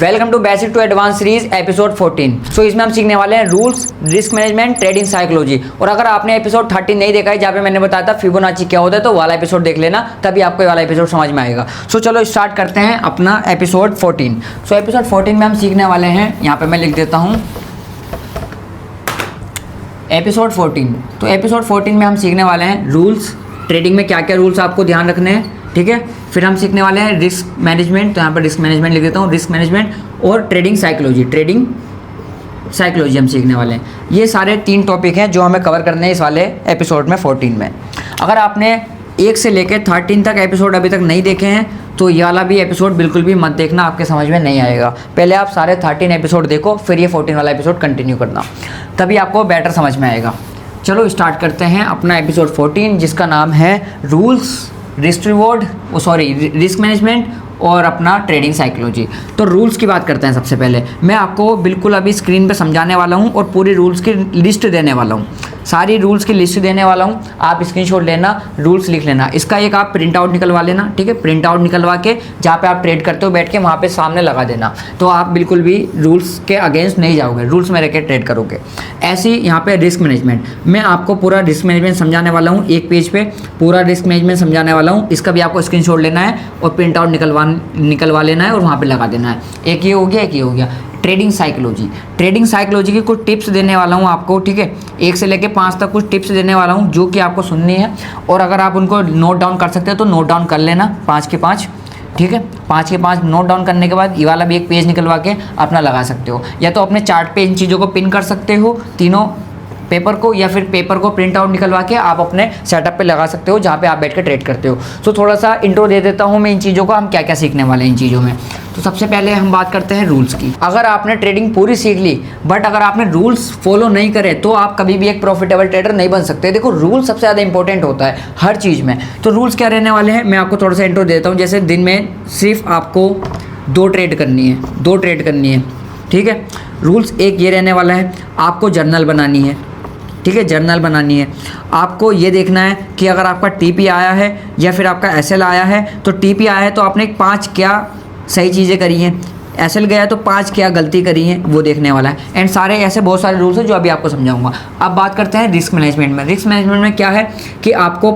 Welcome to basic to advance series episode 14। So इसमें हम सीखने वाले हैं rules, risk management, trading psychology. और अगर आपने एपिसोड 13 नहीं देखा है जहाँ पे मैंने बताया था फिबोनाची क्या होता है, तो वाला एपिसोड देख लेना, तभी आपको ये वाला एपिसोड समझ में आएगा। सो चलो स्टार्ट करते हैं अपना एपिसोड 14। सो एपिसोड 14 में हम सीखने वाले हैं, यहाँ पे मैं लिख देता हूँ एपिसोड 14। तो एपिसोड 14 में हम सीखने वाले हैं रूल्स, ट्रेडिंग में क्या क्या रूल्स आपको ध्यान रखने हैं, ठीक है। फिर हम सीखने वाले हैं रिस्क मैनेजमेंट, तो यहाँ पर रिस्क मैनेजमेंट लिख देता हूँ, रिस्क मैनेजमेंट और ट्रेडिंग साइकोलॉजी हम सीखने वाले हैं। ये सारे 3 टॉपिक हैं जो हमें कवर करने हैं इस वाले एपिसोड में 14 में। अगर आपने 1 से लेकर 13 तक एपिसोड अभी तक नहीं देखे हैं तो ये वाला भी एपिसोड बिल्कुल भी मत देखना, आपके समझ में नहीं आएगा। पहले आप सारे 13 एपिसोड देखो, फिर ये 14 वाला एपिसोड कंटिन्यू करना, तभी आपको बेटर समझ में आएगा। चलो स्टार्ट करते हैं अपना एपिसोड 14, जिसका नाम है रूल्स, रिस्क मैनेजमेंट और अपना ट्रेडिंग साइकोलॉजी। तो रूल्स की बात करते हैं। सबसे पहले मैं आपको बिल्कुल अभी स्क्रीन पे समझाने वाला हूँ और पूरी रूल्स की लिस्ट देने वाला हूँ, सारी रूल्स की लिस्ट देने वाला हूँ। आप स्क्रीनशॉट लेना, रूल्स लिख लेना, इसका एक आप प्रिंट आउट निकलवा लेना, ठीक है। प्रिंट आउट निकलवा के जहाँ पे आप ट्रेड करते हो बैठ के वहाँ पे सामने लगा देना, तो आप बिल्कुल भी रूल्स के अगेंस्ट नहीं जाओगे, रूल्स में रह के ट्रेड करोगे। ऐसे ही यहाँ पे रिस्क मैनेजमेंट, मैं आपको पूरा रिस्क मैनेजमेंट समझाने वाला हूँ, एक पेज पे पूरा रिस्क मैनेजमेंट समझाने वाला हूँ। इसका भी आपको स्क्रीनशॉट लेना है और प्रिंट आउट निकलवा लेना है और वहाँ पे लगा देना है। एक ये हो गया। ट्रेडिंग साइकोलॉजी की कुछ टिप्स देने वाला हूँ आपको, ठीक है। 1 से लेकर 5 तक कुछ टिप्स देने वाला हूँ जो कि आपको सुननी है, और अगर आप उनको नोट डाउन कर सकते हो तो नोट डाउन कर लेना 5 के 5, ठीक है। 5 के 5 नोट डाउन करने के बाद ये वाला भी एक पेज निकलवा के अपना लगा सकते हो, या तो अपने चार्ट पे इन चीज़ों को पिन कर सकते हो तीनों पेपर को, या फिर पेपर को प्रिंट आउट निकलवा के आप अपने सेटअप पे लगा सकते हो जहाँ पे आप बैठ के ट्रेड करते हो। तो थोड़ा सा इंट्रो दे देता हूँ मैं इन चीज़ों को, हम क्या क्या सीखने वाले हैं इन चीज़ों में। तो सबसे पहले हम बात करते हैं रूल्स की। अगर आपने ट्रेडिंग पूरी सीख ली बट अगर आपने रूल्स फॉलो नहीं करे तो आप कभी भी एक प्रॉफिटेबल ट्रेडर नहीं बन सकते। देखो रूल सबसे ज़्यादा इंपॉर्टेंट होता है हर चीज़ में। तो रूल्स क्या रहने वाले हैं मैं आपको थोड़ा सा इंट्रो देता हूँ। जैसे दिन में सिर्फ आपको 2 ट्रेड करनी है, ठीक है। रूल्स एक ये रहने वाला है, आपको जर्नल बनानी है, ठीक है। जर्नल बनानी है, आपको ये देखना है कि अगर आपका टीपी आया है या फिर आपका एसएल आया है, तो टीपी आया है तो आपने 5 क्या सही चीज़ें करी हैं, एसएल गया तो 5 क्या गलती करी हैं, वो देखने वाला है। एंड सारे ऐसे बहुत सारे रूल्स हैं जो अभी आपको समझाऊंगा। अब बात करते हैं रिस्क मैनेजमेंट में। रिस्क मैनेजमेंट में क्या है कि आपको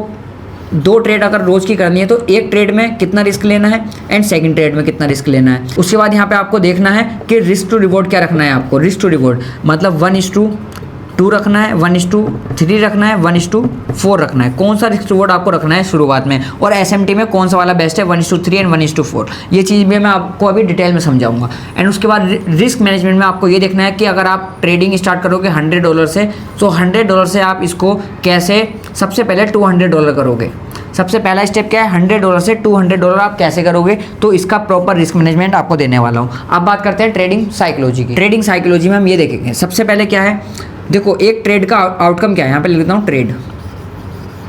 2 ट्रेड अगर रोज़ की करनी है तो एक ट्रेड में कितना रिस्क लेना है एंड सेकंड ट्रेड में कितना रिस्क लेना है। उसके बाद यहाँ पे आपको देखना है कि रिस्क टू रिवॉर्ड क्या रखना है आपको। रिस्क टू रिवॉर्ड मतलब 1:2 रखना है, 1:3 रखना है, 1:4 रखना है। कौन सा रिस्क रिवॉर्ड आपको रखना है शुरुआत में, और एसएमटी में कौन सा वाला बेस्ट है, 1:3 एंड 1:4। ये चीज़ भी मैं आपको अभी डिटेल में समझाऊंगा। एंड उसके बाद रिस्क मैनेजमेंट में आपको ये देखना है कि अगर आप ट्रेडिंग स्टार्ट करोगे $100 से, तो $100 से आप इसको कैसे, सबसे पहले $200 करोगे। सबसे पहला स्टेप क्या है, $100 से $200 आप कैसे करोगे, तो इसका प्रॉपर रिस्क मैनेजमेंट आपको देने वाला हूँ। अब बात करते हैं ट्रेडिंग साइकोलॉजी की। ट्रेडिंग साइकोलॉजी में हम ये देखेंगे सबसे पहले क्या है, देखो एक ट्रेड का आउटकम क्या है, यहाँ पे लिख देता हूँ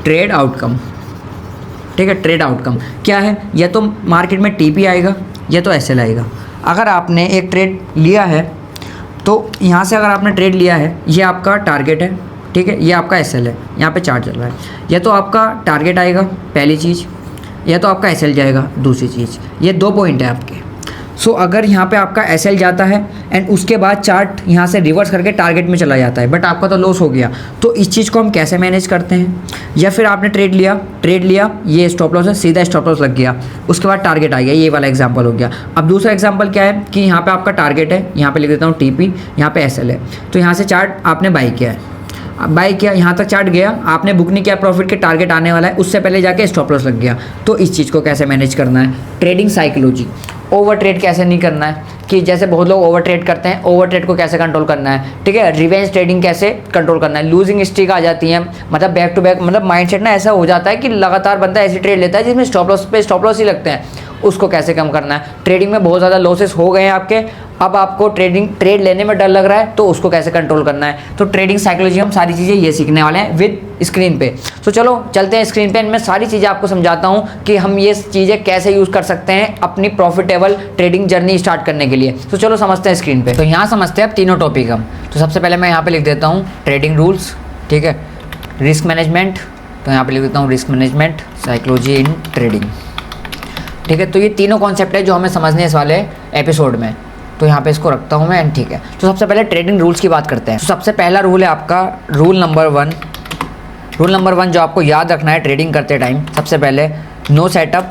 ट्रेड आउटकम, ठीक है। ट्रेड आउटकम क्या है, या तो मार्केट में टीपी आएगा या तो एसएल आएगा। अगर आपने एक ट्रेड लिया है तो यहाँ से अगर आपने ट्रेड लिया है, ये आपका टारगेट है, ठीक है, ये आपका एसएल है, यहाँ पे चार्ट चल रहा है। या तो आपका टारगेट आएगा पहली चीज़, या तो आपका एसएल जाएगा दूसरी चीज़। ये 2 पॉइंट है आपके। सो अगर यहाँ पे आपका एसएल जाता है एंड उसके बाद चार्ट यहाँ से रिवर्स करके टारगेट में चला जाता है बट आपका तो लॉस हो गया, तो इस चीज़ को हम कैसे मैनेज करते हैं। या फिर आपने ट्रेड लिया, ये स्टॉप लॉस है, सीधा स्टॉप लॉस लग गया, उसके बाद टारगेट आ गया, ये वाला एग्जांपल हो गया। अब दूसरा एग्जांपल क्या है कि यहाँ पे आपका टारगेट है, यहाँ पे लिख देता हूँ टीपी, यहाँ पे एसएल है, तो यहाँ से चार्ट आपने बाई किया है, यहाँ तक चार्ट गया, आपने बुक नहीं किया, प्रॉफिट के टारगेट आने वाला है, उससे पहले जाके स्टॉप लॉस लग गया। तो इस चीज़ को कैसे मैनेज करना है। ट्रेडिंग साइकोलॉजी, ओवर ट्रेड कैसे नहीं करना है, कि जैसे बहुत लोग ओवर ट्रेड करते हैं, ओवर ट्रेड को कैसे कंट्रोल करना है, ठीक है। रिवेंज ट्रेडिंग कैसे कंट्रोल करना है। लूजिंग स्ट्रीक आ जाती है, मतलब बैक टू बैक, मतलब माइंडसेट ना ऐसा हो जाता है कि लगातार बंदा ऐसी ट्रेड लेता है जिसमें स्टॉप लॉस पे स्टॉप लॉस ही लगते हैं, उसको कैसे कम करना है। ट्रेडिंग में बहुत ज़्यादा लॉसेस हो गए हैं आपके, अब आपको ट्रेड लेने में डर लग रहा है, तो उसको कैसे कंट्रोल करना है। तो ट्रेडिंग साइकोलॉजी हम सारी चीज़ें ये सीखने वाले हैं विद स्क्रीन पे। तो चलो चलते हैं स्क्रीन पे, मैं सारी चीज़ें आपको समझाता हूँ कि हम ये चीज़ें कैसे यूज़ कर सकते हैं अपनी प्रॉफिटेबल ट्रेडिंग जर्नी स्टार्ट करने के लिए। तो चलो समझते हैं स्क्रीन पे। तो यहाँ समझते हैं अब तीनों टॉपिक हम। तो सबसे पहले मैं यहाँ पे लिख देता हूँ ट्रेडिंग रूल्स, ठीक है। रिस्क मैनेजमेंट, तो यहाँ पे लिख देता हूँ risk management psychology in trading, ठीक है। तो ये तीनों कॉन्सेप्ट है जो हमें समझने इस वाले एपिसोड में। तो यहाँ पे इसको रखता हूँ मैं एंड ठीक है। तो सबसे पहले ट्रेडिंग रूल्स की बात करते हैं। तो सबसे पहला रूल है आपका रूल नंबर 1। रूल नंबर 1 जो आपको याद रखना है ट्रेडिंग करते टाइम, सबसे पहले नो सेटअप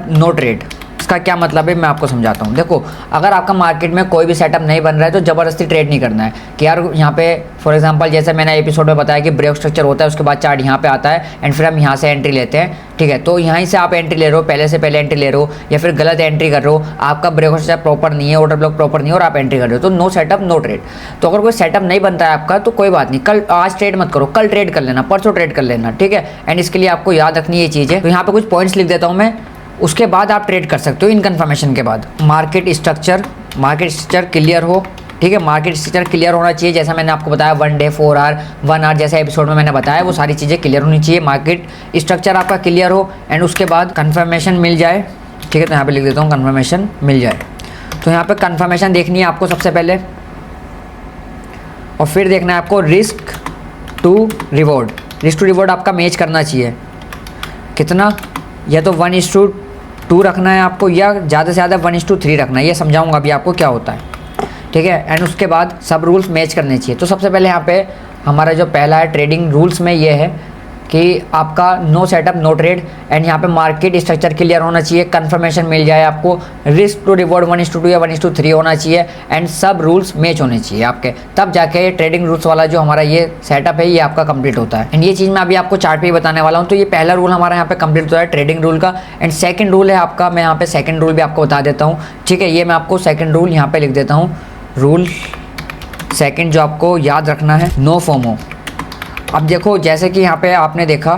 नो ट्रेड। इसका क्या मतलब है मैं आपको समझाता हूँ। देखो, अगर आपका मार्केट में कोई भी सेटअप नहीं बन रहा है तो ज़बरदस्ती ट्रेड नहीं करना है कि यार यहाँ पे फॉर एग्जांपल जैसे मैंने एपिसोड में बताया कि ब्रेक स्ट्रक्चर होता है, उसके बाद चार्ट यहाँ पे आता है एंड फिर हम यहाँ से एंट्री लेते हैं, ठीक है। तो यहीं से आप एंट्री ले रहे हो, पहले से पहले एंट्री ले रहे हो या फिर गलत एंट्री कर रहे हो, आपका ब्रेक स्ट्रक्चर प्रॉपर नहीं है, ऑर्डर ब्लॉक प्रॉपर नहीं है और आप एंट्री कर रहे हो, तो नो सेटअप नो ट्रेड। तो अगर कोई सेटअप नहीं बनता है आपका तो कोई बात नहीं, कल आज ट्रेड मत करो, कल ट्रेड कर लेना, परसों ट्रेड कर लेना, ठीक है। एंड इसके लिए आपको याद रखनी ये चीज़ है। तो यहाँ पे कुछ पॉइंट्स लिख देता हूँ मैं, उसके बाद आप ट्रेड कर सकते हो इन कन्फर्मेशन के बाद। मार्केट स्ट्रक्चर क्लियर हो, ठीक है। मार्केट स्ट्रक्चर क्लियर होना चाहिए, जैसा मैंने आपको बताया 1 डे 4 आवर 1 आवर जैसे एपिसोड में मैंने बताया, वो सारी चीज़ें क्लियर होनी चाहिए। मार्केट स्ट्रक्चर आपका क्लियर हो एंड उसके बाद कन्फर्मेशन मिल जाए, ठीक है। तो यहाँ पे लिख देता हूँ कन्फर्मेशन मिल जाए। तो यहाँ पे कन्फर्मेशन देखनी है आपको सबसे पहले, और फिर देखना है आपको रिस्क टू रिवॉर्ड आपका मैच करना चाहिए। कितना, या तो 1:2 रखना है आपको या ज़्यादा से ज़्यादा 1:3 रखना है, ये समझाऊंगा अभी आपको क्या होता है, ठीक है। एंड उसके बाद सब रूल्स मैच करने चाहिए। तो सबसे पहले यहाँ पे हमारा जो पहला है ट्रेडिंग रूल्स में ये है कि आपका no setup no trade and यहाँ पे मार्केट स्ट्रक्चर क्लियर होना चाहिए, कंफर्मेशन मिल जाए आपको, रिस्क टू रिवॉर्ड 1:2 या 1:3 होना चाहिए एंड सब रूल्स मैच होने चाहिए आपके, तब जाके ये ट्रेडिंग रूल्स वाला जो हमारा ये सेटअप है ये आपका कंप्लीट होता है। एंड ये चीज़ मैं अभी आपको चार्ट पे ही बताने वाला हूँ। तो ये पहला रूल हमारा यहाँ पे कंप्लीट होता है ट्रेडिंग रूल का। एंड सेकेंड रूल है आपका, मैं यहाँ पे सेकेंड रूल भी आपको बता देता हूँ, ठीक है। ये मैं आपको सेकेंड रूल यहाँ पे लिख देता हूँ। रूल सेकेंड जो आपको याद रखना है, नो फोमो। अब देखो, जैसे कि यहाँ पे आपने देखा,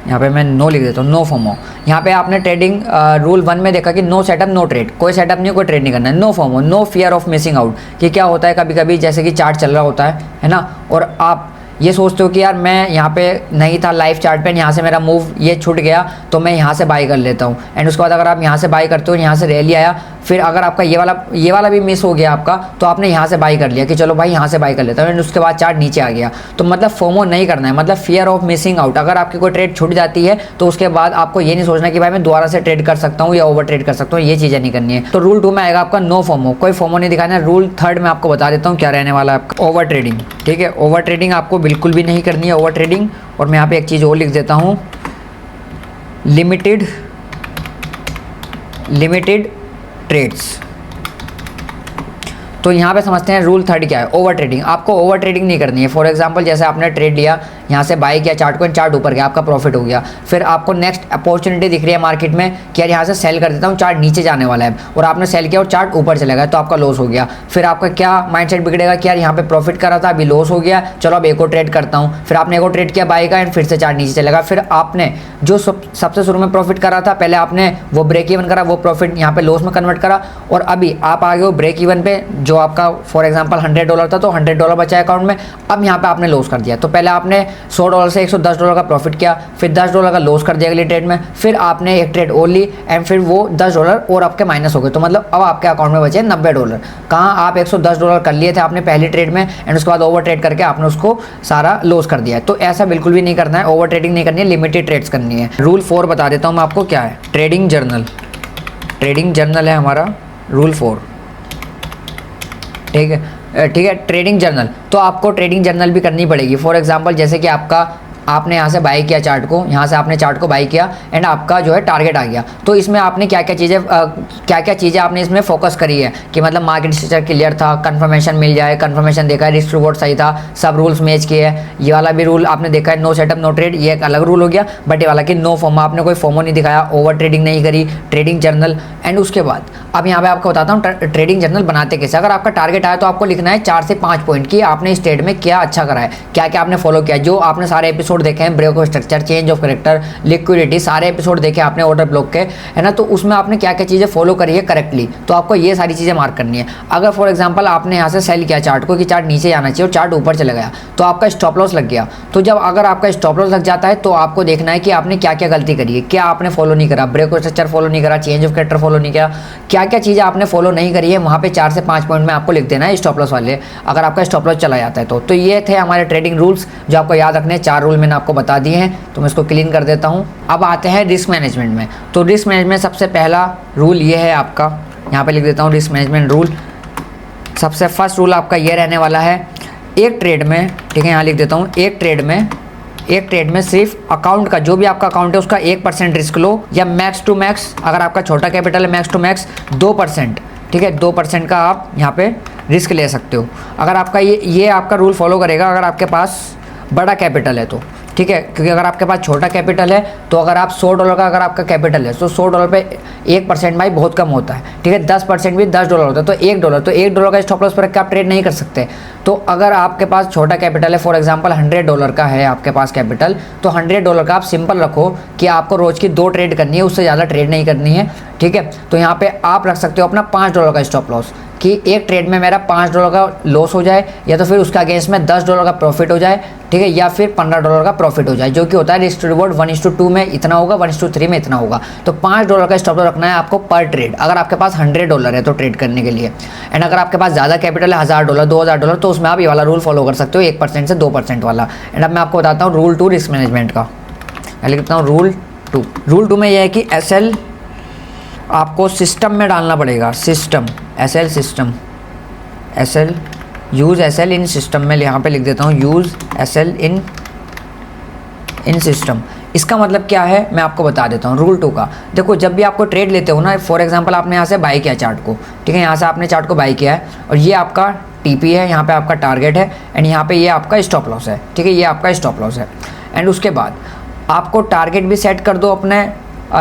यहाँ पे मैं नो लिख देता हूँ, नो फोमो। यहाँ पे आपने ट्रेडिंग रूल 1 में देखा कि नो सेटअप नो ट्रेड, कोई सेटअप नहीं, कोई ट्रेड नहीं करना है। No FOMO, no fear of missing out. कि क्या होता है कभी कभी जैसे कि चार्ट चल रहा होता है ना, और आप ये सोचते हो कि यार मैं यहाँ पे नहीं था लाइव चार्ट पे, यहाँ से मेरा मूव ये छूट गया तो मैं यहाँ से बाई कर लेता हूँ। एंड उसके बाद अगर आप यहाँ से बाई करते हो, यहाँ से रैली आया, फिर अगर आपका ये वाला भी मिस हो गया आपका, तो आपने यहाँ से बाई कर लिया कि चलो भाई यहाँ से बाई कर लेता हूँ, एंड उसके बाद चार्ट नीचे आ गया। तो मतलब फोमो नहीं करना है, मतलब फियर ऑफ मिसिंग आउट। अगर आपकी कोई ट्रेड छूट जाती है तो उसके बाद आपको ये नहीं सोचना कि भाई मैं दोबारा से ट्रेड कर सकता हूँ या ओवर ट्रेड कर सकता हूँ, ये चीज़ें नहीं करनी है। तो रूल 2 में आएगा आपका नो फोमो, कोई फोमो नहीं दिखाना है। रूल 3 में आपको बता देता हूँ क्या रहने वाला है आपका, ओवर ट्रेडिंग, ठीक है। ओवर ट्रेडिंग आपको बिल्कुल भी नहीं करनी है, ओवर ट्रेडिंग। और मैं यहाँ पे एक चीज़ और लिख देता हूँ, लिमिटेड ट्रेड्स। तो यहाँ पे समझते हैं रूल 3 क्या है, ओवर ट्रेडिंग। आपको ओवर ट्रेडिंग नहीं करनी है। फॉर एग्जांपल जैसे आपने ट्रेड लिया, यहाँ से बाई किया चार्ट को, चार्ट ऊपर गया, आपका प्रॉफिट हो गया, फिर आपको नेक्स्ट अपॉर्चुनिटी दिख रही है मार्केट में कि यार यहाँ से सेल कर देता हूँ, चार्ट नीचे जाने वाला है, और आपने सेल किया और चार्ट ऊपर चला गया, तो आपका लॉस हो गया। फिर आपका क्या माइंडसेट बिगड़ेगा कि यार यहाँ पे प्रॉफिट कर रहा था, अभी लॉस हो गया, चलो अब एक और ट्रेड करता हूँ। फिर आपने एक और ट्रेड किया बाई का एंड फिर से चार्ट नीचे चलेगा। फिर आपने जो सबसे शुरू में प्रॉफिट करा था, पहले आपने वो ब्रेक इवन करा, वो प्रॉफिट यहाँ पे लॉस में कन्वर्ट करा, और अभी आप आ गए हो ब्रेक इवन पे, जो आपका फॉर एग्जांपल $100 था तो $100 बचा है अकाउंट में। अब यहाँ पे आपने लॉस कर दिया, तो पहले आपने $100 से $110 का प्रॉफिट किया, फिर $10 का लॉस कर दिया अगली ट्रेड में, फिर आपने एक ट्रेड और ली एंड फिर वो $10 और आपके माइनस हो गए। तो मतलब अब आपके अकाउंट में बचे $90। कहाँ आप $110 कर लिए थे आपने पहली ट्रेड में, एंड उसके बाद ओवर ट्रेड करके आपने उसको सारा लॉस कर दिया है। तो ऐसा बिल्कुल भी नहीं करना है, ओवर ट्रेडिंग नहीं करनी है, लिमिटेड ट्रेड्स करनी है। रूल 4 बता देता हूँ मैं आपको क्या है, ट्रेडिंग जर्नल है हमारा रूल 4, ठीक है। ट्रेडिंग जर्नल, तो आपको ट्रेडिंग जर्नल भी करनी पड़ेगी। फॉर एग्जांपल जैसे कि आपने यहाँ से बाई किया चार्ट को, यहाँ से आपने चार्ट को बाई किया एंड आपका जो है टारगेट आ गया, तो इसमें आपने क्या क्या चीज़ें आपने इसमें फोकस करी है कि मतलब मार्केट स्ट्रक्चर क्लियर था, कंफर्मेशन मिल जाए, कंफर्मेशन देखा है, रिस्क रिवॉर्ड सही था, सब रूल्स मैच किए हैं। ये वाला भी रूल आपने देखा है, नो सेटअप नो ट्रेड, ये एक अलग रूल हो गया। बट ये वाला कि नो फोमो, आपने कोई फोमो नहीं दिखाया, ओवर ट्रेडिंग नहीं करी, ट्रेडिंग जर्नल। एंड उसके बाद अब यहाँ पे आपको बताता हूँ ट्रेडिंग जर्नल बनाते कैसे। अगर आपका टारगेट आया तो आपको लिखना है 4 से 5 पॉइंट कि आपने इस ट्रेड में क्या अच्छा करा है, क्या क्या आपने फॉलो किया। जो आपने सारे एपिसोड देखे हैं, break of structure, change of character, liquidity, सारे एपिसोड देखे आपने ऑर्डर ब्लॉक के, है ना, तो उसमें आपने क्या क्या चीज़ें फॉलो करी है करेक्टली, तो आपको ये सारी चीज़ें मार्क करनी है। अगर फॉर एग्जांपल आपने यहाँ से सेल किया चार्ट को कि चार्ट नीचे जाना चाहिए और चार्ट ऊपर चला गया, तो आपका स्टॉप लॉस लग गया। तो जब अगर आपका स्टॉप लॉस लग जाता है तो आपको देखना है कि आपने क्या क्या गलती करी है, क्या आपने फॉलो नहीं करा, ब्रेक ऑफ स्ट्रक्चर फॉलो नहीं करा, चेंज ऑफ कैरेक्टर फॉलो नहीं किया, क्या क्या चीज़ें आपने फॉलो नहीं करी है, वहाँ पे 4 से 5 पॉइंट में आपको लिख देना है स्टॉप लॉस वाले, अगर आपका स्टॉप लॉस चला जाता है तो ये थे हमारे ट्रेडिंग रूल्स जो आपको याद रखने हैं। 4 रूल मैंने आपको बता दिए हैं, तो मैं इसको क्लीन कर देता हूँ। अब आते हैं रिस्क मैनेजमेंट में। तो रिस्क मैनेजमेंट सबसे पहला रूल ये है आपका, यहाँ पे लिख देता हूँ रिस्क मैनेजमेंट रूल। सबसे फर्स्ट रूल आपका ये रहने वाला है, एक ट्रेड में, ठीक है, यहाँ लिख देता हूँ, एक ट्रेड में सिर्फ अकाउंट का, जो भी आपका अकाउंट है उसका 1% रिस्क लो, या मैक्स टू मैक्स, अगर आपका छोटा कैपिटल है मैक्स टू मैक्स 2%, ठीक है, 2% का आप यहाँ पे रिस्क ले सकते हो। अगर आपका ये आपका रूल फॉलो करेगा अगर आपके पास बड़ा कैपिटल है तो, ठीक है, क्योंकि अगर आपके पास छोटा कैपिटल है तो अगर आप $100 का अगर आपका कैपिटल है तो $100 पे 1% भाई बहुत कम होता है, ठीक है, 10% भी $10 होता है, तो $1 का स्टॉप लॉस पर रख के आप ट्रेड नहीं कर सकते। तो अगर आपके पास छोटा कैपिटल है, फॉर एग्जांपल $100 का है आपके पास कैपिटल, तो $100 का आप सिंपल रखो कि आपको रोज़ की 2 ट्रेड करनी है, उससे ज़्यादा ट्रेड नहीं करनी है, ठीक है। तो यहाँ पे आप रख सकते हो अपना $5 का स्टॉप लॉस, कि एक ट्रेड में मेरा $5 का लॉस हो जाए, या तो फिर उसका अगेंस्ट में $10 का प्रॉफिट हो जाए, ठीक है, या फिर $15 का प्रॉफिट हो जाए, जो कि होता है रिस्क टू रिवॉर्ड 1:2 में इतना होगा, 1:3 में इतना होगा। तो $5 का स्टॉप लॉस रखना है आपको पर ट्रेड, अगर आपके पास $100 है तो ट्रेड करने के लिए। एंड अगर आपके पास ज़्यादा कैपिटल है, $1000, $2000, तो उसमें आप ये वाला रूल फॉलो कर सकते हो, 1% से 2% वाला। एंड अब मैं आपको बताता हूँ रूल 2 रिस्क मैनेजमेंट का। मैं लिखता हूँ रूल 2 में यह है कि SL आपको सिस्टम में डालना पड़ेगा, सिस्टम, यूज़ SL इन सिस्टम में, यहाँ पे लिख देता हूँ यूज़ SL इन सिस्टम। इसका मतलब क्या है मैं आपको बता देता हूँ रूल 2 का। देखो, जब भी आपको ट्रेड लेते हो ना, फॉर एग्जांपल आपने यहाँ से बाई किया चार्ट को, ठीक है, यहाँ से आपने चार्ट को बाई किया है और ये आपका TP है, यहाँ पे आपका टारगेट है, एंड यहाँ पे ये आपका स्टॉप लॉस है, ठीक है, ये आपका स्टॉप लॉस है। एंड उसके बाद आपको टारगेट भी सेट कर दो अपने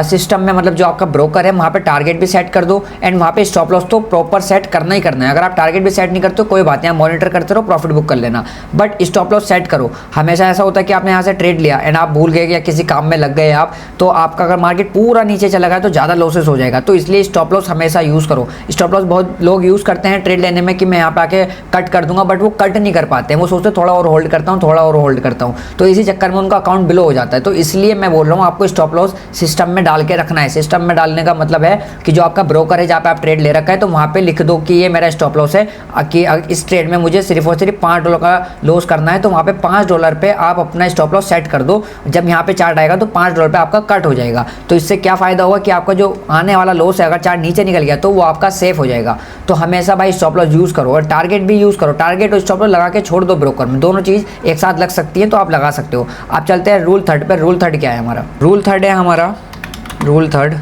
सिस्टम में, मतलब जो आपका ब्रोकर है वहाँ पे टारगेट भी सेट कर दो, एंड वहाँ पे स्टॉप लॉस तो प्रॉपर सेट करना ही करना है। अगर आप टारगेट भी सेट नहीं करते हो कोई बात नहीं, आप मॉनिटर करते रहो, प्रॉफिट बुक कर लेना, बट स्टॉप लॉस सेट करो। हमेशा ऐसा होता है कि आपने यहाँ से ट्रेड लिया एंड आप भूल गए या किसी काम में लग गए आप, तो आपका अगर मार्केट पूरा नीचे चला गया तो ज़्यादा लॉसेस हो जाएगा। तो इसलिए स्टॉप लॉस हमेशा यूज़ करो। स्टॉप लॉस बहुत लोग यूज़ करते हैं ट्रेड लेने में कि मैं यहाँ पे आके कट कर दूंगा, बट वो कट नहीं कर पाते हैं, वो सोचते थोड़ा और होल्ड करता हूँ, थोड़ा और होल्ड करता हूँ, तो इसी चक्कर में उनका अकाउंट बिलो हो जाता है। तो इसलिए मैं बोल रहा हूँ आपको स्टॉप लॉस सिस्टम में डाल के रखना है। सिस्टम में डालने का मतलब है कि जो आपका ब्रोकर है जहाँ पे आप ट्रेड ले रखा है, तो वहाँ पे लिख दो कि ये मेरा स्टॉप लॉस है, कि इस ट्रेड में मुझे सिर्फ और सिर्फ $5 का लॉस करना है, तो वहाँ पे $5 पे आप अपना स्टॉप लॉस सेट कर दो। जब यहाँ पे चार्ट आएगा तो $5 पे आपका कट हो जाएगा। तो इससे क्या फ़ायदा होगा कि आपका जो आने वाला लॉस है, अगर चार्ट नीचे निकल गया तो वो आपका सेफ हो जाएगा। तो हमेशा भाई स्टॉप लॉस यूज़ करो और टारगेट भी यूज़ करो। टारगेट और स्टॉप लॉस लगा के छोड़ दो ब्रोकर में, दोनों चीज़ एक साथ लग सकती है, तो आप लगा सकते हो। आप चलते हैं रूल 3 पे। रूल 3 क्या है हमारा? रूल 3 है हमारा, रूल 3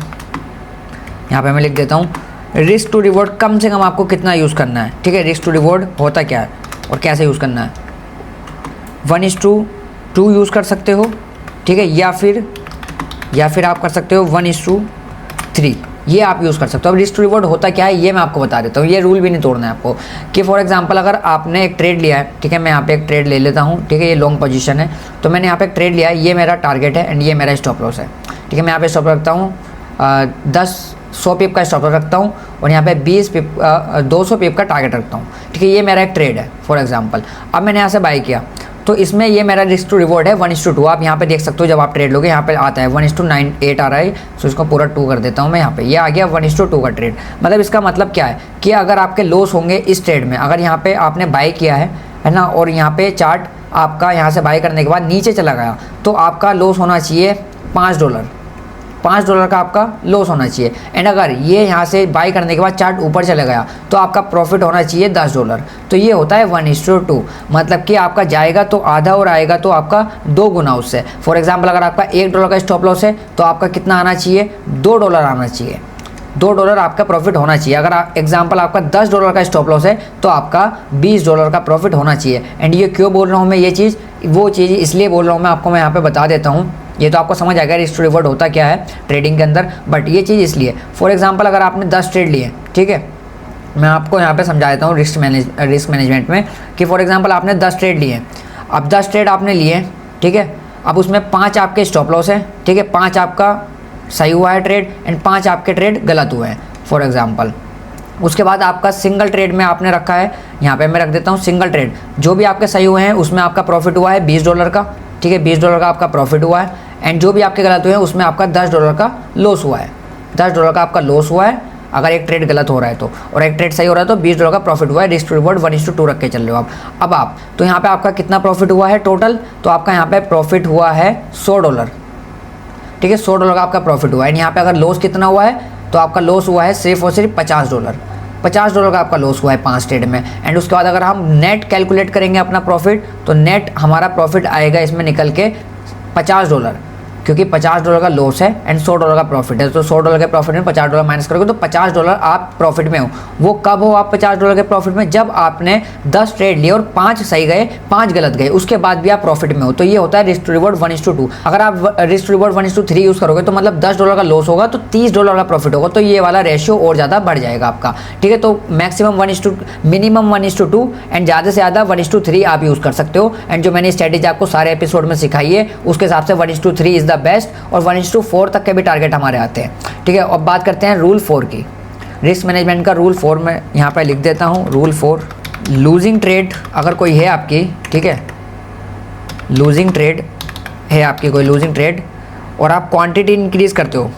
यहाँ पे मैं लिख देता हूँ, रिस्क टू रिवॉर्ड कम से कम आपको कितना यूज़ करना है, ठीक है। रिस्क टू रिवॉर्ड होता क्या है और कैसे यूज़ करना है? 1:2 यूज़ कर सकते हो, ठीक है, या फिर आप कर सकते हो 1:3, ये आप यूज़ कर सकते हो। अब रिस्क टू रिवॉर्ड होता क्या है ये मैं आपको बता देता हूँ, ये रूल भी नहीं तोड़ना है आपको। कि फॉर एग्जांपल अगर आपने एक ट्रेड लिया है, ठीक है, मैं यहाँ पे एक ट्रेड ले लेता हूँ, ठीक है, ये लॉन्ग पोजीशन है, तो मैंने यहाँ पे एक ट्रेड लिया है, ये मेरा टारगेट है एंड ये मेरा स्टॉप लॉस है, ठीक है। मैं यहाँ पे स्टॉप रखता हूँ 100 पिप का स्टॉप लॉस रखता हूँ और यहाँ पे 200 पिप का टारगेट रखता हूँ, ठीक है। ये मेरा एक ट्रेड है फॉर एग्जांपल। अब मैंने यहाँ से बाई किया, तो इसमें ये मेरा रिस्क टू रिवॉर्ड है 1:2। आप यहाँ पे देख सकते हो, जब आप ट्रेड लोगे यहाँ पे आता है 1:98 आ रहा है, तो इसको पूरा 2 कर देता हूँ मैं यहाँ पे, ये आ गया 1:2 का ट्रेड। मतलब इसका मतलब क्या है कि अगर आपके लॉस होंगे इस ट्रेड में, अगर यहाँ पे आपने बाई किया है ना, और यहाँ पे चार्ट आपका यहाँ से बाई करने के बाद नीचे चला गया, तो आपका लॉस होना चाहिए $5 का आपका लॉस होना चाहिए। एंड अगर ये यहाँ से बाई करने के बाद चार्ट ऊपर चला गया तो आपका प्रॉफिट होना चाहिए $10। तो ये होता है 1:2, मतलब कि आपका जाएगा तो आधा और आएगा तो आपका 2 गुना उससे। फॉर एग्जांपल अगर आपका $1 का स्टॉप लॉस है तो आपका कितना आना चाहिए? $2 आना चाहिए, $2 आपका प्रॉफिट होना चाहिए। अगर एग्जांपल आपका $10 का स्टॉप लॉस है तो आपका $20 का प्रॉफिट होना चाहिए। एंड ये क्यों बोल रहा हूँ मैं ये चीज़? वो चीज़ इसलिए बोल रहा हूँ मैं आपको, मैं यहाँ पे बता देता हूँ, ये तो आपको समझ आएगा रिस्क टू रिवॉर्ड होता क्या है ट्रेडिंग के अंदर। बट ये चीज़ इसलिए, फॉर एग्जांपल अगर आपने 10 ट्रेड लिए, ठीक है, मैं आपको यहाँ पे समझा देता हूँ रिस्क मैनेजमेंट में कि फॉर एग्जांपल आपने 10 ट्रेड लिए। अब 10 ट्रेड आपने लिए, ठीक है, अब उसमें 5 आपके स्टॉप लॉस है, ठीक है, 5 आपका सही हुआ है ट्रेड एंड 5 आपके ट्रेड गलत हुए हैं फॉर एग्जांपल। उसके बाद आपका सिंगल ट्रेड में आपने रखा है, यहाँ पे मैं रख देता हूँ सिंगल ट्रेड, जो भी आपके सही हुए हैं उसमें आपका प्रॉफिट हुआ है $20 का, ठीक है, $20 का आपका प्रॉफिट हुआ है। एंड जो भी आपके गलत हुए हैं उसमें आपका $10 का लॉस हुआ है, $10 का आपका लॉस हुआ है अगर एक ट्रेड गलत हो रहा है तो, और एक ट्रेड सही हो रहा है तो $20 का प्रॉफिट हुआ है। रिस्क टू रिवॉर्ड 1:2 रख के चल रहे हो आप। अब आप तो यहाँ पे आपका कितना प्रॉफिट हुआ है टोटल? तो आपका यहाँ पे प्रॉफिट हुआ है $100, ठीक है, $100 का आपका प्रॉफिट हुआ है। यहाँ पे अगर लॉस कितना हुआ है? तो आपका लॉस हुआ है सिर्फ और सिर्फ $50। $50 का आपका लॉस हुआ है 5 ट्रेड में। एंड उसके बाद अगर हम नेट कैलकुलेट करेंगे अपना प्रॉफिट, तो नेट हमारा प्रॉफिट आएगा इसमें निकल के $50, क्योंकि $50 का लॉस है एंड $100 का प्रॉफिट है। तो $100 के प्रॉफिट में $50 माइनस करोगे तो $50 आप प्रॉफिट में हो। वो कब हो आप $50 के प्रॉफिट में? जब आपने 10 ट्रेड लिए और 5 सही गए, 5 गलत गए, उसके बाद भी आप प्रॉफिट में हो। तो ये होता है रिस्क टू रिवॉर्ड 1:2। अगर आप रिस्क टू रिवॉर्ड 1:3 यूज़ करोगे तो मतलब $10 का लॉस होगा तो $30 का प्रॉफिट होगा। तो ये वाला रेशियो और ज़्यादा बढ़ जाएगा आपका, ठीक है। तो मिनिमम 1:2 एंड ज़्यादा से ज़्यादा 1:3 आप यूज़ कर सकते हो। एंड जो मैंने स्ट्रेटेजी आपको सारे एपिसोड में सिखाई है उसके हिसाब से 1:3 इज़ द बेस्ट, और 1:4 तक के भी टारगेट हमारे आते हैं, ठीक है। अब बात करते हैं रूल 4 की, रिस्क मैनेजमेंट का रूल 4 में यहाँ पे लिख देता हूँ। रूल 4, लूजिंग ट्रेड अगर कोई है आपकी, ठीक है, लूजिंग ट्रेड है आपकी, कोई लूजिंग ट्रेड, और आप क्वांटिटी इंक्रीज करते हो,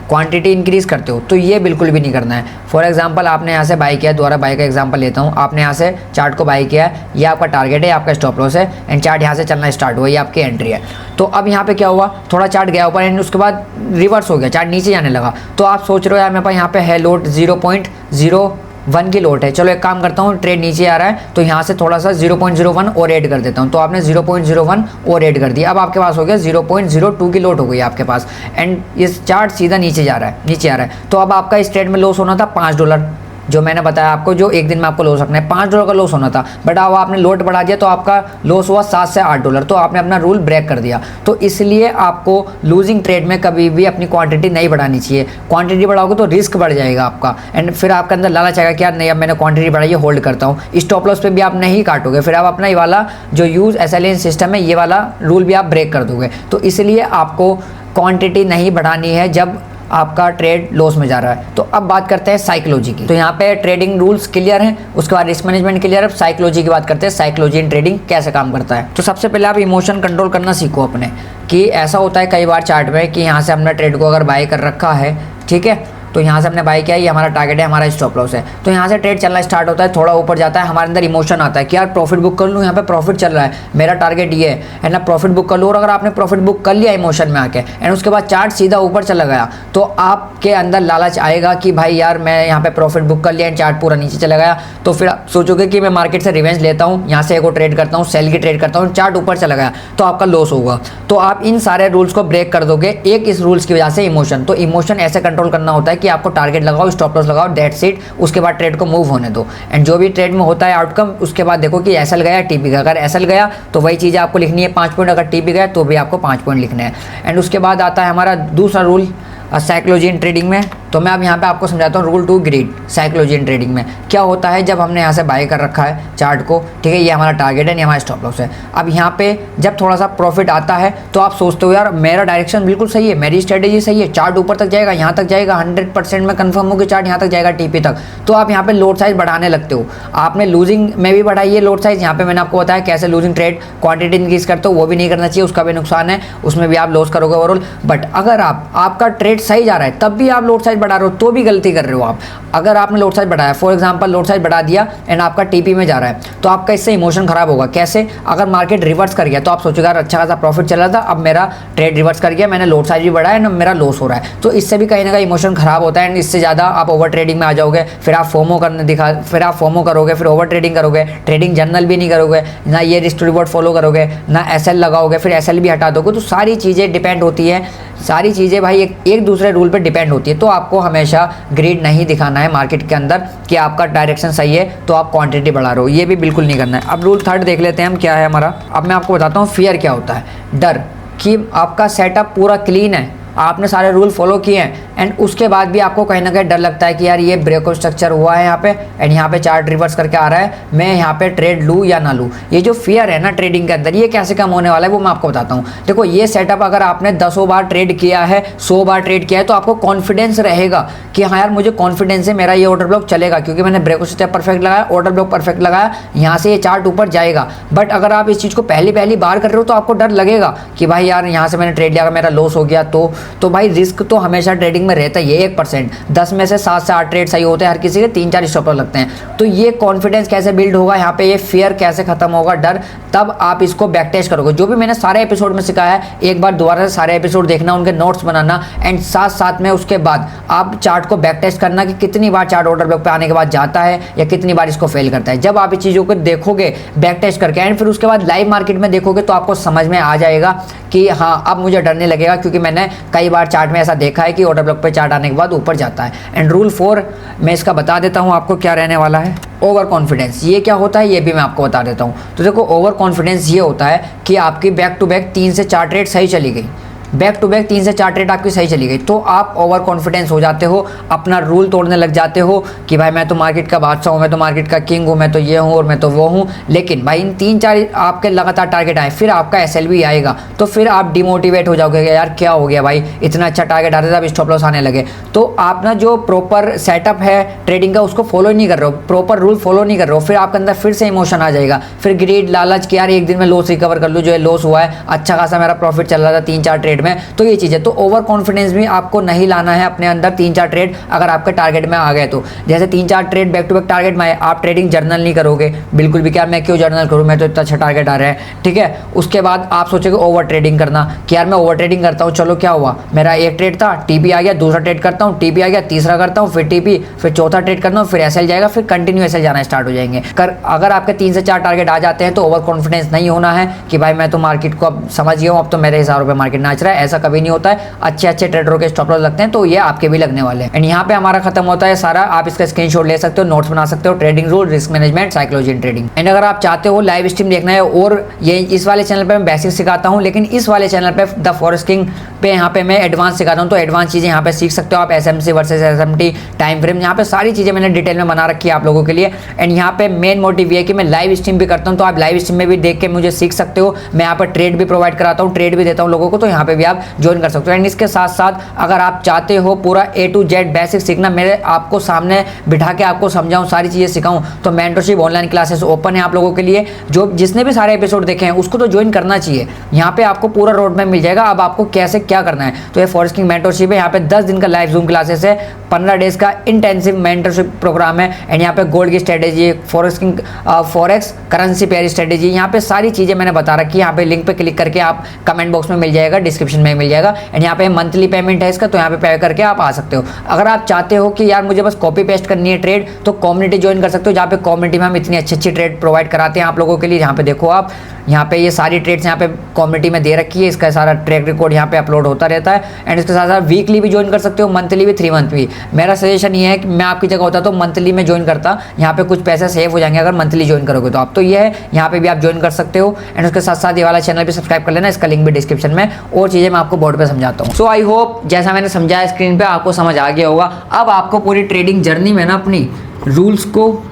क्वांटिटी इंक्रीज करते हो, तो ये बिल्कुल भी नहीं करना है। फॉर एग्जांपल आपने यहाँ से बाई किया, दोबारा बाई का एग्जांपल लेता हूँ, आपने यहाँ से चार्ट को बाई किया, ये आपका टारगेट है, आपका स्टॉप लॉस है, एंड चार्ट यहाँ से चलना स्टार्ट हुआ, ये आपकी एंट्री है। तो अब यहाँ पे क्या हुआ, थोड़ा चार्ट गया ऊपर एंड उसके बाद रिवर्स हो गया, चार्ट नीचे जाने लगा। तो आप सोच रहे हो यार मेरे पास यहाँ पे है लोड 0.01 की लोड है, चलो एक काम करता हूँ, ट्रेड नीचे आ रहा है तो यहाँ से थोड़ा सा 0.01 और ऐड कर देता हूँ। तो आपने 0.01 और ऐड कर दिया, अब आपके पास हो गया 0.02 की लोड हो गई आपके पास, एंड इस चार्ट सीधा नीचे जा रहा है, नीचे आ रहा है। तो अब आपका इस ट्रेड में लॉस होना था $5, जो मैंने बताया आपको, जो एक दिन में आपको लॉस रखना है, $5 का लॉस होना था। बट अब आपने लोड बढ़ा दिया तो आपका लॉस हुआ $7 से $8, तो आपने अपना रूल ब्रेक कर दिया। तो इसलिए आपको लूजिंग ट्रेड में कभी भी अपनी क्वांटिटी नहीं बढ़ानी चाहिए। क्वांटिटी बढ़ाओगे तो रिस्क बढ़ जाएगा आपका, एंड फिर आपके अंदर लालच आएगा कि यार नहीं अब मैंने क्वांटिटी बढ़ाई है, होल्ड करता हूँ। स्टॉप लॉस पे भी आप नहीं काटोगे, फिर आप अपना ये वाला जो यूज़ SLN सिस्टम है, ये वाला रूल भी आप ब्रेक कर दोगे। तो इसलिए आपको क्वांटिटी नहीं बढ़ानी है जब आपका ट्रेड लॉस में जा रहा है। तो अब बात करते हैं साइकोलॉजी की। तो यहाँ पे ट्रेडिंग रूल्स क्लियर हैं, उसके बाद रिस्क मैनेजमेंट क्लियर है। अब साइकोलॉजी की बात करते हैं, साइकोलॉजी इन ट्रेडिंग कैसे काम करता है। तो सबसे पहले आप इमोशन कंट्रोल करना सीखो अपने, कि ऐसा होता है कई बार चार्ट में कि यहाँ से हमने ट्रेड को अगर बाय कर रखा है, ठीक है, तो यहाँ से हमने बाई किया, ये हमारा टारगेट है, हमारा स्टॉप लॉस है। तो यहाँ से ट्रेड चलना स्टार्ट होता है, थोड़ा ऊपर जाता है, हमारे अंदर इमोशन आता है कि यार प्रॉफिट बुक कर लूँ, यहाँ पे प्रॉफिट चल रहा है, मेरा टारगेट ये है ना, प्रॉफिट बुक कर लूँ। और अगर आपने प्रॉफिट बुक कर लिया इमोशन में आके एंड उसके बाद चार्ट सीधा ऊपर चला गया, तो आपके अंदर लालच आएगा कि भाई यार मैं यहाँ पे प्रॉफिट बुक कर लिया एंड चार्ट पूरा नीचे चला गया। तो फिर आप सोचोगे कि मैं मार्केट से रिवेंज लेता हूँ, यहाँ से एक और ट्रेड करता हूँ, सेल की ट्रेड करता हूँ, चार्ट ऊपर चला गया तो आपका लॉस होगा। तो आप इन सारे रूल्स को ब्रेक कर दोगे एक इस रूल्स की वजह से, इमोशन। तो इमोशन ऐसे कंट्रोल करना होता है कि आपको टारगेट लगाओ, स्टॉप लॉस लगाओ, दैट्स इट। उसके बाद ट्रेड को मूव होने दो, एंड जो भी ट्रेड में होता है आउटकम, उसके बाद देखो कि एसएल गया टीपी गया। अगर एसएल गया तो वही चीज़ आपको लिखनी है 5 पॉइंट, अगर टीपी गया तो भी आपको 5 पॉइंट लिखने हैं। एंड उसके बाद आता है हमारा दूसरा रूल साइकोलॉजी इन ट्रेडिंग में। तो मैं अब यहाँ पे आपको समझाता हूँ rule 2 greed. Psychology in trading में क्या होता है, जब हमने यहाँ से बाय कर रखा है चार्ट को, ठीक है, ये हमारा टारगेट है, ये हमारा स्टॉप लॉस है। अब यहाँ पे जब थोड़ा सा प्रॉफिट आता है तो आप सोचते हो यार मेरा डायरेक्शन बिल्कुल सही है, मेरी स्ट्रेटेजी सही है, चार्ट ऊपर तक जाएगा, यहाँ तक जाएगा, 100% में कन्फर्म हो कि चार्ट यहाँ तक जाएगा टीपी तक। तो आप यहाँ पे लोड साइज बढ़ाने लगते हो। आपने लूजिंग में भी बढ़ाई है लोड साइज, यहाँ पे मैंने आपको बताया कैसे लूजिंग ट्रेड क्वांटिटी इंक्रीज करते हो, वो भी नहीं करना चाहिए, उसका भी नुकसान है, उसमें भी आप लॉस करोगे ओवरऑल। बट अगर आपका ट्रेड सही जा रहा है तब भी आप लोड साइज बढ़ा रहे हो तो भी गलती कर रहे हो आप। अगर आपने लोड साइज बढ़ाया, फॉर एग्जांपल लोड साइज बढ़ा दिया एंड आपका टीपी में जा रहा है, तो आपका इससे इमोशन खराब होगा। कैसे? अगर मार्केट रिवर्स कर गया तो आप सोचेगा अच्छा खासा प्रॉफिट चल रहा था, अब मेरा ट्रेड रिवर्स कर गया, मैंने लोड साइज भी बढ़ाया एंड मेरा लॉस हो रहा है। तो इससे भी कहीं ना कहीं इमोशन खराब होता है एंड इससे ज़्यादा आप ओवर ट्रेडिंग में आ जाओगे। फिर आप फोमो करोगे, फिर ओवर ट्रेडिंग करोगे, ट्रेडिंग जर्नल भी नहीं करोगे, ना ये रिस्क टू रिवॉर्ड फॉलो करोगे, ना एसएल लगाओगे, फिर एसएल भी हटा दोगे। तो सारी चीज़ें डिपेंड होती है, सारी चीज़ें भाई एक दूसरे रूल पे डिपेंड होती है। तो आपको हमेशा ग्रीड नहीं दिखाना है मार्केट के अंदर कि आपका डायरेक्शन सही है तो आप क्वांटिटी बढ़ा रहे हो, ये भी बिल्कुल नहीं करना है। अब रूल 3 देख लेते हैं हम क्या है हमारा। अब मैं आपको बताता हूँ फियर क्या होता है। डर, कि आपका सेटअप पूरा क्लीन है, आपने सारे रूल फॉलो किए हैं एंड उसके बाद भी आपको कहीं ना कहीं डर लगता है कि यार ये ब्रेकआउट स्ट्रक्चर हुआ है यहाँ पे एंड यहाँ पे चार्ट रिवर्स करके आ रहा है, मैं यहाँ पे ट्रेड लूँ या ना लूँ। ये जो फियर है ना ट्रेडिंग के अंदर, ये कैसे कम होने वाला है वो मैं आपको बताता हूँ। देखो ये सेटअप अगर आपने 10 बार ट्रेड किया है, 100 बार ट्रेड किया है, तो आपको कॉन्फिडेंस रहेगा कि हाँ यार मुझे कॉन्फिडेंस है, मेरा ये ऑर्डर ब्लॉक चलेगा क्योंकि मैंने ब्रेकआउट स्टेप परफेक्ट लगाया, ऑर्डर ब्लॉक परफेक्ट लगाया, यहाँ से ये चार्ट ऊपर जाएगा। बट अगर आप इस चीज़ को पहली बार कर रहे हो तो आपको डर लगेगा कि भाई यार यहाँ से मैंने ट्रेड लिया, मेरा लॉस हो गया तो तो भाई रिस्क तो हमेशा ट्रेडिंग में रहता ही है 1%। 10 में से 7 से 8 ट्रेड सही होते हैं हर किसी के, 3-4 स्टॉप लॉस लगते हैं। तो ये कॉन्फिडेंस कैसे बिल्ड होगा यहाँ पे, ये फियर कैसे खत्म होगा, डर, तब आप इसको बैक टेस्ट करोगे। जो भी मैंने सारे एपिसोड में सिखाया है एक बार दोबारा से सारे एपिसोड देखना, उनके नोट्स बनाना, एंड साथ साथ में उसके बाद आप चार्ट को बैक टेस्ट करना कि कितनी बार चार्ट ऑर्डर ब्लॉक पे आने के बाद जाता है या कितनी बार इसको फेल करता है। जब आप इस चीज़ों को देखोगे बैक टेस्ट करके एंड फिर उसके बाद लाइव मार्केट में देखोगे तो आपको समझ में आ जाएगा कि हाँ अब मुझे डरने लगेगा, क्योंकि मैंने कई बार चार्ट में ऐसा देखा है कि ऑर्डर ब्लॉक पे चार्ट आने के बाद ऊपर जाता है। एंड रूल 4 मैं इसका बता देता हूँ आपको क्या रहने वाला है। ओवर कॉन्फिडेंस, ये क्या होता है ये भी मैं आपको बता देता हूँ। तो देखो ओवर कॉन्फिडेंस ये होता है कि आपकी बैक टू बैक 3 से 4 ट्रेड सही चली गई, बैक टू बैक 3 से 4 ट्रेड आपकी सही चली गई, तो आप ओवर कॉन्फिडेंस हो जाते हो, अपना रूल तोड़ने लग जाते हो कि भाई मैं तो मार्केट का बादशाह हूँ, मैं तो मार्केट का किंग हूँ, मैं तो ये हूँ और मैं तो वो हूँ। लेकिन भाई इन 3-4 आपके लगातार टारगेट आए, फिर आपका SLV आएगा, तो फिर आप डिमोटिवेट हो जाओगे, यार क्या हो गया भाई, इतना अच्छा टारगेट आ रहा था, अब स्टॉप लॉस आने लगे। तो आप ना जो प्रॉपर सेटअप है ट्रेडिंग का उसको फॉलो नहीं कर रहे हो, प्रॉपर रूल फॉलो नहीं कर रहे हो, फिर आपके अंदर फिर से इमोशन आ जाएगा, फिर ग्रीड, लालच कि यार एक दिन में लॉस रिकवर कर लूँ, जो है लॉस हुआ है, अच्छा खासा मेरा प्रॉफिट चल रहा था 3-4 ट्रेड में। तो ये चीज़ है, तो ओवर कॉन्फिडेंस भी आपको नहीं लाना है अपने अंदर 3-4 ट्रेड अगर आपके टारगेट में आ गए तो। जैसे 3-4 trade back to back target में आए, आप ट्रेडिंग जर्नल नहीं करोगे बिल्कुल भी, क्या मैं क्यों जर्नल करूँ, मैं तो इतना अच्छा टारगेट आ रहा है, ठीक है। उसके बाद आप सोचोगे ओवर ट्रेडिंग करना कि यार मैं ओवर ट्रेडिंग करता हूँ, चलो क्या हुआ, मेरा एक ट्रेड था, TP आ गया, दूसरा ट्रेड करता हूँ, TP आ गया, तीसरा करता हूँ, फिर TP, फिर चौथा ट्रेड करता हूँ, फिर SL जाएगा, फिर कंटिन्यू SL जाना स्टार्ट हो जाएंगे। अगर आपके 3 से 4 टारगेट आ जाते हैं तो ओवर कॉन्फिडेंस नहीं होना है कि भाई मैं तो मार्केट को अब समझ गया हूँ, अब तो मेरे हिसाब से मार्केट नाच रहा है, ऐसा कभी नहीं होता है। अच्छे ट्रेडरों के स्टॉप लॉस लगते हैं, तो ये आपके भी लगने वाले हैं। एंड यहाँ पे हमारा खत्म होता है सारा, आप इसका स्क्रीनशॉट ले सकते हो, नोट्स बना सकते हो, trading rule, risk management, psychology in trading. And अगर आप चाहते हो लाइव स्ट्रीम देखना है, और ये इस वाले चैनल पे मैं बेसिक सिखाता हूँ, लेकिन इस वाले चैनल पे द फॉरेक्स किंग पे यहाँ पे मैं एडवांस सिखाता हूँ, तो एडवांस चीज़ें यहाँ पे सीख सकते हो आप, SMC versus SMT, time frame, यहाँ पे सारी चीज़ें मैंने डिटेल में बना रखी है आप लोगों के लिए। एंड यहाँ पे मेन मोटिव ये है कि मैं लाइव स्ट्रीम भी करता हूँ, तो आप लाइव स्ट्रीम में भी देख के मुझे सीख सकते हो। मैं यहाँ पर ट्रेड भी प्रोवाइड कराता हूँ, ट्रेड भी देता हूँ लोगों को, तो यहाँ पे भी आप ज्वाइन कर सकते हो। एंड इसके साथ साथ अगर आप चाहते हो पूरा A to Z बेसिक सीखना, मेरे आपको सामने बिठा के आपको समझाऊं, सारी चीज़ें सिखाऊं, तो मेंटरशिप ऑनलाइन क्लासेस ओपन है आप लोगों के लिए। जो जिसने भी सारे एपिसोड देखे हैं उसको तो ज्वाइन करना चाहिए। यहाँ पे आपको पूरा रोड मैप मिल जाएगा, अब आपको कैसे क्या करना है। तो ये फॉरेक्स किंग मेंटरशिप है, यहाँ पे 10 दिन का लाइव जूम क्लासेस है, 15 डेज का इंटेंसिव मेंटरशिप प्रोग्राम है। एंड यहाँ पे गोल्ड की strategy, forex king forex currency pair strategy, यहाँ पे सारी चीज़ें मैंने बता रखी है। यहाँ पे लिंक पे क्लिक करके आप कमेंट बॉक्स में मिल जाएगा, डिस्क्रिप्शन में मिल जाएगा। एंड यहाँ पे मंथली पेमेंट है इसका, तो यहाँ पे पे करके आप आ सकते हो। अगर आप चाहते हो कि यार मुझे बस कॉपी पेस्ट करनी है ट्रेड, तो कम्युनिटी ज्वाइन कर सकते हो, जहाँ पे कम्युनिटी में हम इतनी अच्छी ट्रेड प्रोवाइड कराते हैं आप लोगों के लिए। यहाँ पे देखो आप, यहाँ पे ये सारी ट्रेड्स यहाँ पे कम्युनिटी में दे रखी है, इसका सारा ट्रैक रिकॉर्ड यहाँ पे अपलोड होता रहता है। एंड इसके साथ साथ वीकली भी ज्वाइन कर सकते हो, मंथली भी, 3 मंथ भी। मेरा सजेशन ये है कि मैं आपकी जगह होता तो मंथली में ज्वाइन करता, यहाँ पे कुछ पैसे सेव हो जाएंगे अगर मंथली ज्वाइन करोगे तो आप। तो ये है, यहाँ पे भी आप ज्वाइन कर सकते हो। एंड उसके साथ साथ ये वाला चैनल भी सब्सक्राइब कर लेना, इसका लिंक भी डिस्क्रिप्शन में, और चीज़ें मैं आपको बोर्ड पर समझाता हूँ। सो आई होप जैसा मैंने समझाया स्क्रीन पर आपको समझ आ गया होगा। अब आपको पूरी ट्रेडिंग जर्नी में ना अपनी रूल्स को,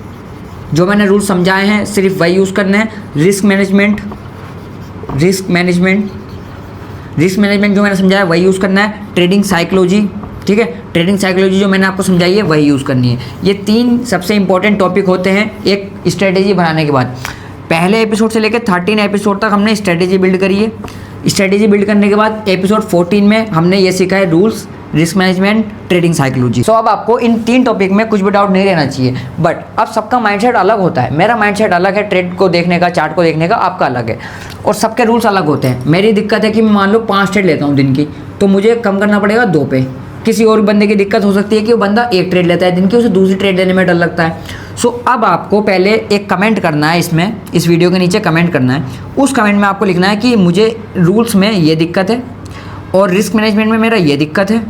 जो मैंने रूल्स समझाए हैं सिर्फ वही यूज़ करना है। रिस्क मैनेजमेंट जो मैंने समझाया वही यूज़ करना है। ट्रेडिंग साइकोलॉजी, ठीक है, ट्रेडिंग साइकोलॉजी जो मैंने आपको समझाई है वही यूज़ करनी है। ये 3 सबसे इंपॉर्टेंट टॉपिक होते हैं एक स्ट्रेटेजी बनाने के बाद। पहले एपिसोड से लेकर 13 एपिसोड तक हमने स्ट्रेटेजी बिल्ड करी है। स्ट्रेटेजी बिल्ड करने के बाद एपिसोड 14 में हमने ये सीखा है rules, risk management, trading psychology. So अब आपको इन 3 टॉपिक में कुछ भी डाउट नहीं रहना चाहिए। बट अब सबका माइंडसेट अलग होता है, मेरा माइंडसेट अलग है, ट्रेड को देखने का, चार्ट को देखने का आपका अलग है, और सबके रूल्स अलग होते हैं। मेरी दिक्कत है कि मैं मान लो 5 ट्रेड लेता हूँ दिन की, तो मुझे कम करना पड़ेगा 2 पे। किसी और बंदे की दिक्कत हो सकती है कि वो बंदा 1 ट्रेड लेता है दिन की, उसे दूसरी ट्रेड लेने में डर लगता है। सो अब आपको पहले एक कमेंट करना है, इसमें इस वीडियो के नीचे कमेंट करना है। उस कमेंट में आपको लिखना है कि मुझे रूल्स में ये दिक्कत है, और रिस्क मैनेजमेंट में मेरा ये दिक्कत है,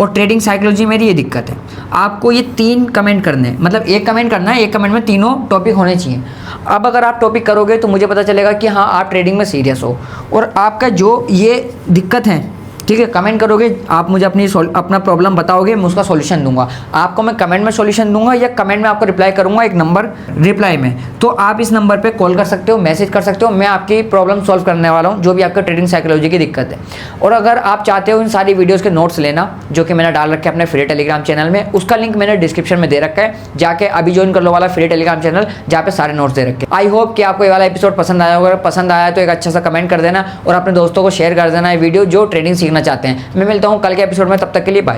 और ट्रेडिंग साइकोलॉजी मेरी ये दिक्कत है। आपको ये 3 कमेंट करने हैं, मतलब एक कमेंट करना है, एक कमेंट में तीनों टॉपिक होने चाहिए। अब अगर आप टॉपिक करोगे तो मुझे पता चलेगा कि हाँ आप ट्रेडिंग में सीरियस हो, और आपका जो ये दिक्कत है, ठीक है, कमेंट करोगे, आप मुझे अपना प्रॉब्लम बताओगे, मैं उसका सॉल्यूशन दूंगा। आपको मैं कमेंट में सॉल्यूशन दूंगा या कमेंट में आपको रिप्लाई करूंगा एक नंबर रिप्लाई में। तो आप इस नंबर पे कॉल कर सकते हो, मैसेज कर सकते हो, मैं आपकी प्रॉब्लम सॉल्व करने वाला हूं, जो भी आपका ट्रेडिंग साइकोलॉजी की दिक्कत है। और अगर आप चाहते हो इन सारी वीडियोज़ के नोट्स लेना, जो कि मैंने डाल रखे हैं अपने फ्री टेलीग्राम चैनल में, उसका लिंक मैंने डिस्क्रिप्शन में दे रखा है, जाके अभी ज्वाइन कर लो वाला फ्री टेलीग्राम चैनल, जहाँ पे सारे नोट्स दे रखे हैं। आई होप कि आपको ये वाला एपिसोड पसंद आया होगा। पसंद आया तो एक अच्छा सा कमेंट कर देना, और अपने दोस्तों को शेयर कर देना ये वीडियो जो ट्रेडिंग सीखना चाहते हैं। मैं मिलता हूँ कल के एपिसोड में, तब तक के लिए बाय।